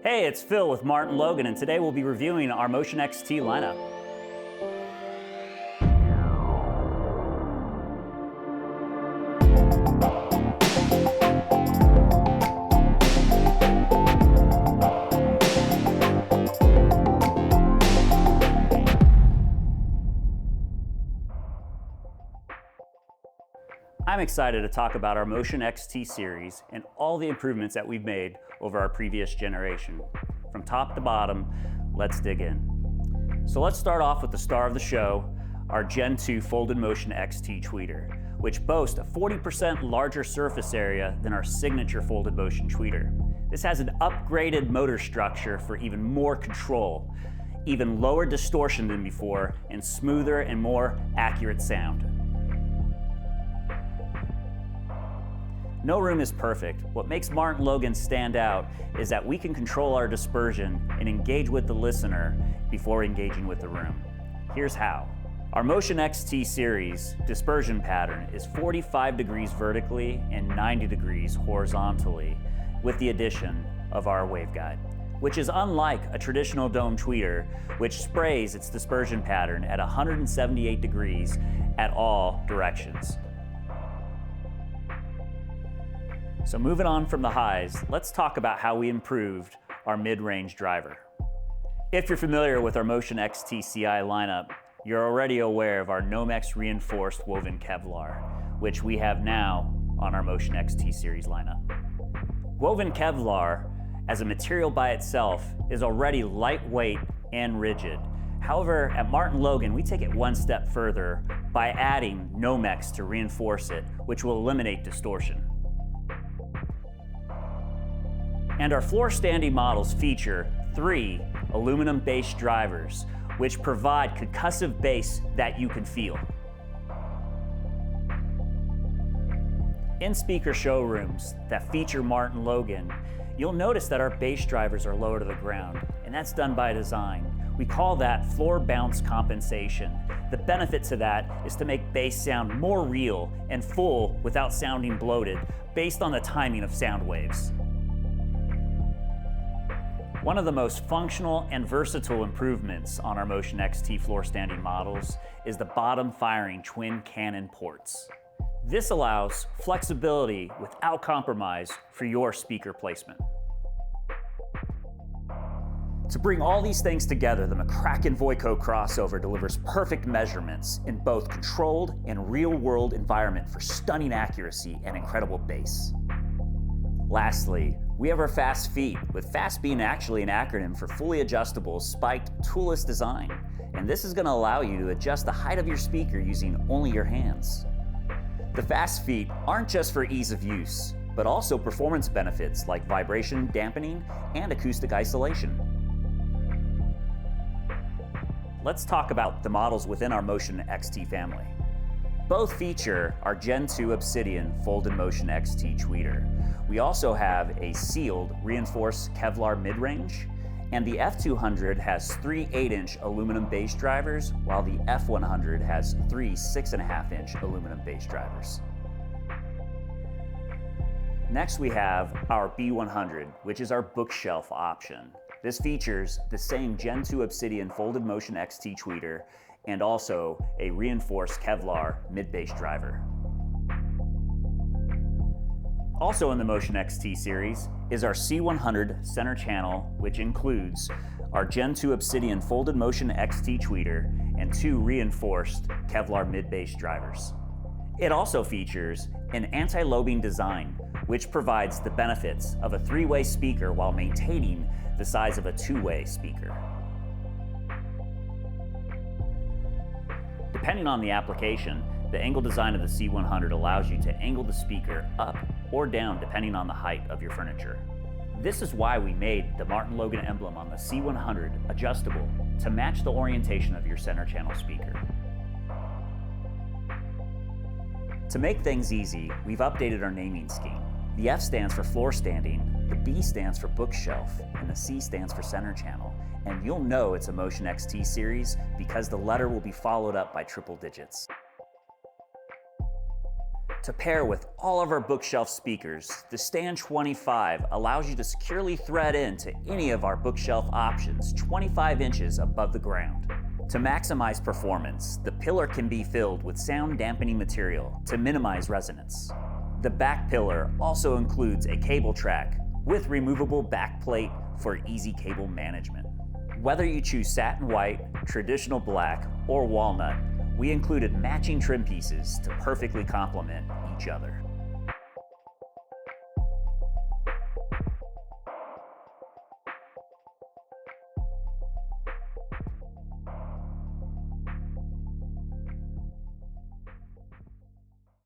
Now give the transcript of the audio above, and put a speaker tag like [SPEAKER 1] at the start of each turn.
[SPEAKER 1] Hey, it's Phil with MartinLogan, and today we'll be reviewing our Motion XT lineup. I'm excited to talk about our Motion XT series and all the improvements that we've made over our previous generation. From top to bottom, let's dig in. So let's start off with the star of the show, our Gen 2 Folded Motion XT tweeter, which boasts a 40% larger surface area than our signature Folded Motion tweeter. This has an upgraded motor structure for even more control, even lower distortion than before, and smoother and more accurate sound. No room is perfect. What makes MartinLogan stand out is that we can control our dispersion and engage with the listener before engaging with the room. Here's how. Our Motion XT series dispersion pattern is 45 degrees vertically and 90 degrees horizontally with the addition of our waveguide, which is unlike a traditional dome tweeter, which sprays its dispersion pattern at 178 degrees at all directions. So moving on from the highs, let's talk about how we improved our mid-range driver. If you're familiar with our Motion XT CI lineup, you're already aware of our Nomex-Reinforced woven Kevlar, which we have now on our Motion XT series lineup. Woven Kevlar, as a material by itself, is already lightweight and rigid. However, at MartinLogan, we take it one step further by adding Nomex to reinforce it, which will eliminate distortion. And our floor standing models feature 3 aluminum bass drivers, which provide concussive bass that you can feel. In speaker showrooms that feature MartinLogan, you'll notice that our bass drivers are lower to the ground, and that's done by design. We call that floor bounce compensation. The benefit to that is to make bass sound more real and full without sounding bloated, based on the timing of sound waves. One of the most functional and versatile improvements on our Motion XT floor standing models is the bottom firing twin cannon ports. This allows flexibility without compromise for your speaker placement. To bring all these things together, the McCracken Voico crossover delivers perfect measurements in both controlled and real-world environment for stunning accuracy and incredible bass. Lastly, we have our Fast Feet, with FAST being actually an acronym for Fully Adjustable Spiked Toolless Design, and this is going to allow you to adjust the height of your speaker using only your hands. The Fast Feet aren't just for ease of use, but also performance benefits like vibration dampening and acoustic isolation. Let's talk about the models within our Motion XT family. Both feature our Gen 2 Obsidian Folded Motion XT tweeter. We also have a sealed reinforced Kevlar mid-range, and the F200 has 3 8-inch aluminum bass drivers, while the F100 has 3 6.5-inch aluminum bass drivers. Next we have our B100, which is our bookshelf option. This features the same Gen 2 Obsidian Folded Motion XT tweeter and also a reinforced Kevlar mid-bass driver. Also in the Motion XT series is our C100 center channel, which includes our Gen 2 Obsidian Folded Motion XT tweeter and 2 reinforced Kevlar mid-bass drivers. It also features an anti-lobing design, which provides the benefits of a 3-way speaker while maintaining the size of a 2-way speaker. Depending on the application, the angle design of the C100 allows you to angle the speaker up or down depending on the height of your furniture. This is why we made the MartinLogan emblem on the C100 adjustable to match the orientation of your center channel speaker. To make things easy, we've updated our naming scheme. The F stands for floor standing, the B stands for bookshelf, and the C stands for center channel. And you'll know it's a Motion XT series because the letter will be followed up by triple digits. To pair with all of our bookshelf speakers, the Stand 25 allows you to securely thread into any of our bookshelf options 25 inches above the ground. To maximize performance, the pillar can be filled with sound dampening material to minimize resonance. The back pillar also includes a cable track with removable backplate for easy cable management. Whether you choose satin white, traditional black, or walnut, we included matching trim pieces to perfectly complement each other.